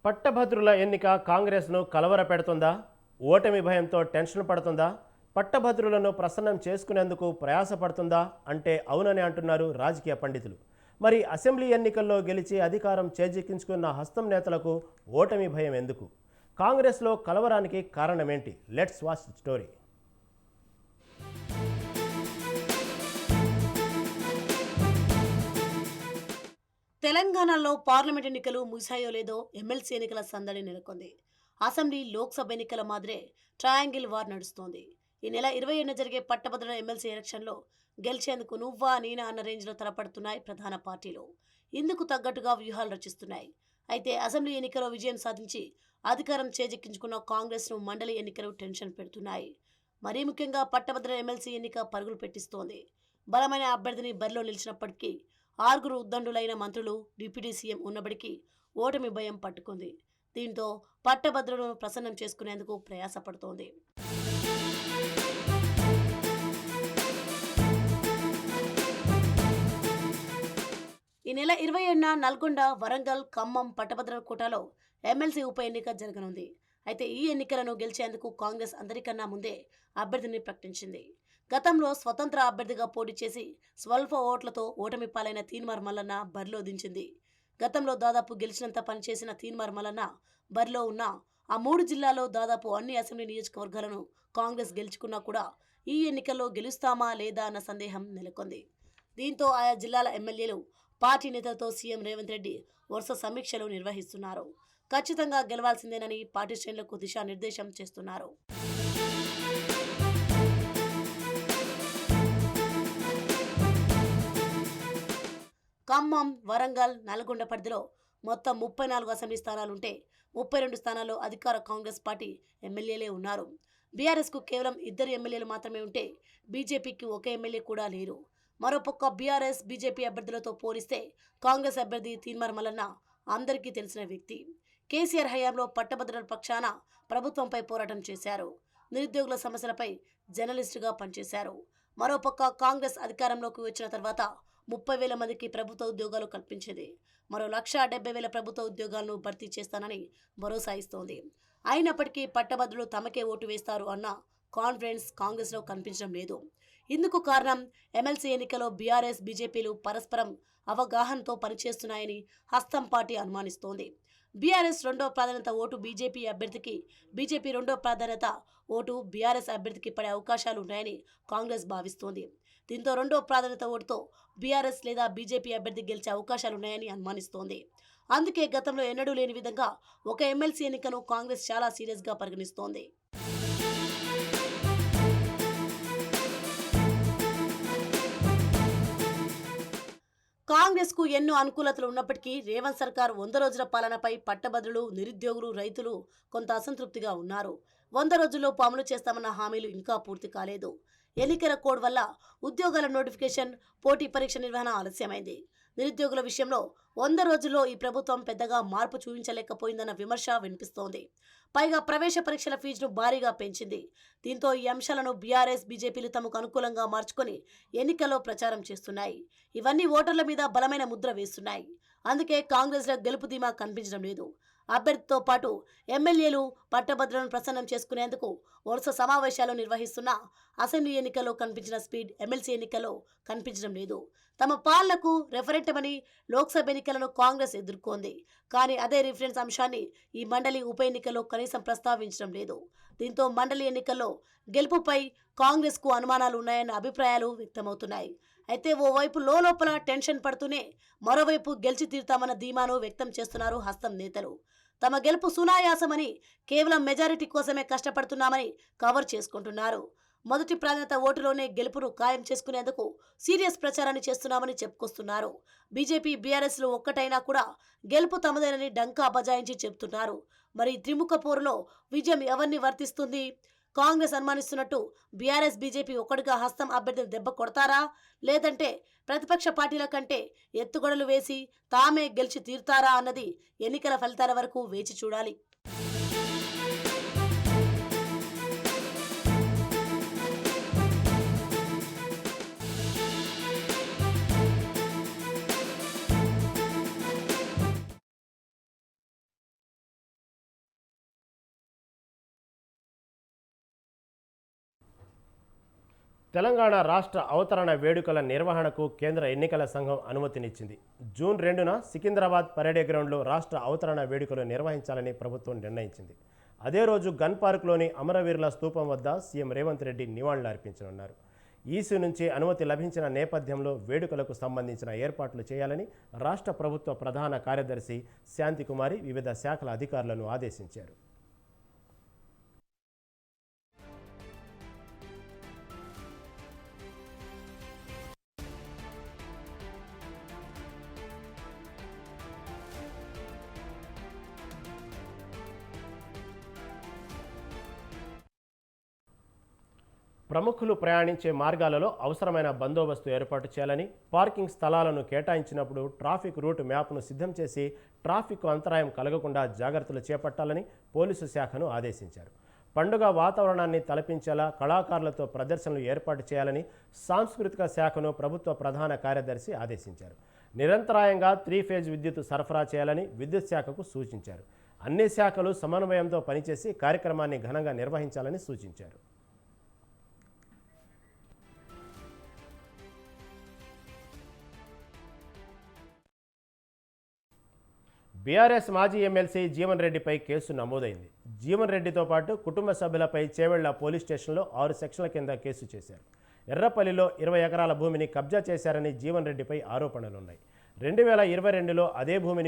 పట్టభద్రుల ఎన్నిక కాంగ్రెస్ను కలవరపెడుతుందా? ఓటమి భయంతో టెన్షన్ పడుతుందా? పట్టభద్రులను ప్రసన్నం చేసుకునేందుకు ప్రయాసపడుతుందా అంటే అవునని అంటున్నారు రాజకీయ పండితులు. మరి అసెంబ్లీ ఎన్నికల్లో గెలిచి అధికారం చేజిక్కించుకున్న హస్తం నేతలకు ఓటమి భయం ఎందుకు? కాంగ్రెస్లో కలవరానికి కారణమేంటి? Let's watch story. తెలంగాణలో పార్లమెంట్ ఎన్నికలు ముగిశాయో లేదో ఎమ్మెల్సీ ఎన్నికల సందడి నెలకొంది. అసెంబ్లీ, లోక్సభ ఎన్నికల మాదిరే ట్రయాంగిల్ వార్ నడుస్తోంది. ఈ నెల 27న జరిగే పట్టభద్రుల ఎమ్మెల్సీ ఎలక్షన్లో గెలిచేందుకు నువ్వా నేనా అన్న రేంజ్లో తలపడుతున్నాయి ప్రధాన పార్టీలు. ఇందుకు తగ్గట్టుగా వ్యూహాలు రచిస్తున్నాయి. అయితే అసెంబ్లీ ఎన్నికలో విజయం సాధించి అధికారం చేజిక్కించుకున్న కాంగ్రెస్ను మండలి ఎన్నికలు టెన్షన్ పెడుతున్నాయి. మరీ ముఖ్యంగా పట్టభద్రుల ఎమ్మెల్సీ ఎన్నిక పరుగులు పెట్టిస్తోంది. బలమైన అభ్యర్థిని బరిలో నిలిచినప్పటికీ 6 ఉద్దండులైన మంత్రులు, డిప్యూటీ సీఎం ఉన్నప్పటికీ ఓటమి భయం పట్టుకుంది. దీంతో పట్టభద్రులను ప్రసన్నం చేసుకునేందుకు ప్రయాసపడుతోంది. ఈ నెల 27న నల్గొండ, వరంగల్, ఖమ్మం పట్టభద్రుల కోటాలో ఎమ్మెల్సీ ఉప ఎన్నిక జరగనుంది. అయితే ఈ ఎన్నికలను గెలిచేందుకు కాంగ్రెస్ అందరికన్నా ముందే అభ్యర్థిని ప్రకటించింది. గతంలో స్వతంత్ర అభ్యర్థిగా పోటీ చేసి స్వల్ప ఓట్లతో ఓటమి పాలైన తీన్మార్ మల్లన్న బరిలో దించింది. గతంలో దాదాపు గెలిచినంత పనిచేసిన తీన్మార్ మల్లన్న బరిలో ఉన్న ఆ 3 జిల్లాల్లో దాదాపు అన్ని అసెంబ్లీ నియోజకవర్గాలను కాంగ్రెస్ గెలుచుకున్నా కూడా ఈ ఎన్నికల్లో గెలుస్తామా లేదా అన్న సందేహం నెలకొంది. దీంతో ఆయా జిల్లాల ఎమ్మెల్యేలు పార్టీ నేతలతో సీఎం రేవంత్ రెడ్డి వరుస సమీక్షలు నిర్వహిస్తున్నారు. ఖచ్చితంగా గెలవాల్సిందేనని పార్టీ శ్రేణులకు దిశానిర్దేశం చేస్తున్నారు. ఖమ్మం, వరంగల్, నల్గొండ పరిధిలో మొత్తం 34 అసెంబ్లీ స్థానాలుంటే 32 స్థానాల్లో అధికార కాంగ్రెస్ పార్టీ ఎమ్మెల్యేలే ఉన్నారు. బీఆర్ఎస్కు కేవలం 2 ఎమ్మెల్యేలు మాత్రమే ఉంటే బీజేపీకి ఒక ఎమ్మెల్యే కూడా లేరు. మరోపక్క బీఆర్ఎస్, బీజేపీ అభ్యర్థులతో పోలిస్తే కాంగ్రెస్ అభ్యర్థి తీన్మార్ మల్లన్న అందరికీ తెలిసిన వ్యక్తి. కేసీఆర్ హయాంలో పట్టభద్రుల పక్షాన ప్రభుత్వంపై పోరాటం చేశారు. నిరుద్యోగుల సమస్యలపై జర్నలిస్టుగా పనిచేశారు. మరోపక్క కాంగ్రెస్ అధికారంలోకి వచ్చిన తర్వాత 30,000 మందికి ప్రభుత్వ ఉద్యోగాలు కల్పించింది. మరో 1,70,000 ప్రభుత్వ ఉద్యోగాలను భర్తీ చేస్తానని భరోసా ఇస్తోంది. అయినప్పటికీ పట్టభద్రులు తమకే ఓటు వేస్తారు అన్న కాన్ఫిడెన్స్ కాంగ్రెస్లో కనిపించడం లేదు. ఇందుకు కారణం ఎమ్మెల్సీ ఎన్నికలో బీఆర్ఎస్, బీజేపీలు పరస్పరం అవగాహనతో పనిచేస్తున్నాయని హస్తం పార్టీ అనుమానిస్తోంది. బీఆర్ఎస్ రెండో ప్రాధాన్యత ఓటు బీజేపీ అభ్యర్థికి, బీజేపీ రెండో ప్రాధాన్యత ఓటు బీఆర్ఎస్ అభ్యర్థికి పడే అవకాశాలు ఉన్నాయని కాంగ్రెస్ భావిస్తోంది. దీంతో రెండో ప్రాధాన్యత ఓటుతో బీఆర్ఎస్ లేదా బీజేపీ అభ్యర్థి గెలిచే అవకాశాలున్నాయని అనుమానిస్తోంది. అందుకే గతంలో ఎన్నడూ లేని విధంగా ఒక ఎమ్మెల్సీ ఎన్నికను కాంగ్రెస్ చాలా సీరియస్గా పరిగణిస్తోంది. కాంగ్రెస్కు ఎన్నో అనుకూలతలు ఉన్నప్పటికీ రేవంత్ సర్కార్ 100 రోజుల పాలనపై పట్టభద్రులు, నిరుద్యోగులు, రైతులు కొంత అసంతృప్తిగా ఉన్నారు. 100 రోజుల్లో అమలు చేస్తామన్న హామీలు ఇంకా పూర్తి కాలేదు. ఎన్నికల కోడ్ వల్ల ఉద్యోగాల నోటిఫికేషన్, పోటీ పరీక్ష నిర్వహణ ఆలస్యమైంది. నిరుద్యోగుల విషయంలో 100 రోజుల్లో ఈ ప్రభుత్వం పెద్దగా మార్పు చూపించలేకపోయిందన్న విమర్శ వినిపిస్తోంది. పైగా ప్రవేశ పరీక్షల ఫీజును భారీగా పెంచింది. దీంతో ఈ అంశాలను బీఆర్ఎస్, బీజేపీలు తమకు అనుకూలంగా మార్చుకొని ఎన్నికల్లో ప్రచారం చేస్తున్నాయి. ఇవన్నీ ఓటర్ల మీద బలమైన ముద్ర వేస్తున్నాయి. అందుకే కాంగ్రెస్లో గెలుపు ధీమా కనిపించడం లేదు. అభ్యర్థితో పాటు ఎమ్మెల్యేలు పట్టభద్రులను ప్రసన్నం చేసుకునేందుకు వరుస సమావేశాలు నిర్వహిస్తున్నా అసెంబ్లీ ఎన్నికల్లో కనిపించిన స్పీడ్ ఎమ్మెల్సీ ఎన్నికల్లో కనిపించడం లేదు. తమ పాలనకు రెఫరెండమని లోక్సభ ఎన్నికలను కాంగ్రెస్ ఎదుర్కొంది. కానీ అదే రిఫరెన్స్ అంశాన్ని ఈ మండలి ఉప ఎన్నికల్లో కనీసం ప్రస్తావించడం లేదు. దీంతో మండలి ఎన్నికల్లో గెలుపుపై కాంగ్రెస్కు అనుమానాలు ఉన్నాయన్న అభిప్రాయాలు వ్యక్తమవుతున్నాయి. అయితే ఓవైపు లోపల టెన్షన్ పడుతూనే మరోవైపు గెలిచి తీరుతామన్న ధీమాను వ్యక్తం చేస్తున్నారు హస్తం నేతలు. తమ గెలుపు సునాయాసమని, కేవలం మెజారిటీ కోసమే కష్టపడుతున్నామని కవర్ చేసుకుంటున్నారు. మొదటి ప్రాధాన్యత ఓటులోనే గెలుపును ఖాయం చేసుకునేందుకు సీరియస్ ప్రచారాన్ని చేస్తున్నామని చెప్పుకొస్తున్నారు. బీజేపీ, బీఆర్ఎస్లు ఒక్కటైనా కూడా గెలుపు తమదేనని డంకా బజాయించి చెబుతున్నారు. మరి త్రిముఖ పోరులో విజయం ఎవరిని వర్తిస్తుంది? కాంగ్రెస్ అనుమానిస్తున్నట్టు బీఆర్ఎస్, బీజేపీ ఒక్కడిగా హస్తం అభ్యర్థిని దెబ్బ కొడతారా? లేదంటే ప్రతిపక్ష పార్టీల కంటే ఎత్తుగడలు వేసి తామే గెలిచి తీరుతారా అన్నది ఎన్నికల ఫలితాల వరకు వేచి చూడాలి. తెలంగాణ రాష్ట్ర అవతరణ వేడుకల నిర్వహణకు కేంద్ర ఎన్నికల సంఘం అనుమతినిచ్చింది. జూన్ 2న సికింద్రాబాద్ పరేడ్ గ్రౌండ్లో రాష్ట్ర అవతరణ వేడుకలు నిర్వహించాలని ప్రభుత్వం నిర్ణయించింది. అదే రోజు గన్ పార్క్లోని అమరవీరుల స్తూపం వద్ద సీఎం రేవంత్ రెడ్డి నివాళులర్పించనున్నారు. ఈసీ నుంచి అనుమతి లభించిన నేపథ్యంలో వేడుకలకు సంబంధించిన ఏర్పాట్లు చేయాలని రాష్ట్ర ప్రభుత్వ ప్రధాన కార్యదర్శి శాంతికుమారి వివిధ శాఖల అధికారులను ఆదేశించారు. ప్రముఖులు ప్రయాణించే మార్గాలలో అవసరమైన బందోబస్తు ఏర్పాటు చేయాలని, పార్కింగ్ స్థలాలను కేటాయించినప్పుడు ట్రాఫిక్ రూట్ మ్యాప్ను సిద్ధం చేసి ట్రాఫిక్ అంతరాయం కలగకుండా జాగ్రత్తలు చేపట్టాలని పోలీసు శాఖను ఆదేశించారు. పండుగ వాతావరణాన్ని తలపించేలా కళాకారులతో ప్రదర్శనలు ఏర్పాటు చేయాలని సాంస్కృతిక శాఖను ప్రభుత్వ ప్రధాన కార్యదర్శి ఆదేశించారు. నిరంతరాయంగా 3 ఫేజ్ విద్యుత్ సరఫరా చేయాలని విద్యుత్ శాఖకు సూచించారు. అన్ని శాఖలు సమన్వయంతో పనిచేసి కార్యక్రమాన్ని ఘనంగా నిర్వహించాలని సూచించారు. బీఆర్ఎస్ మాజీ ఎమ్మెల్సీ జీవన్ రెడ్డిపై కేసు నమోదైంది. జీవన్ రెడ్డితో పాటు కుటుంబ సభ్యులపై చేవెళ్ల పోలీస్ స్టేషన్లో 6 సెక్షన్ల కింద కేసు చేశారు. ఎర్రపల్లిలో 20 ఎకరాల భూమిని కబ్జా చేశారని జీవన్ రెడ్డిపై ఆరోపణలున్నాయి. 2022లో అదే భూమిని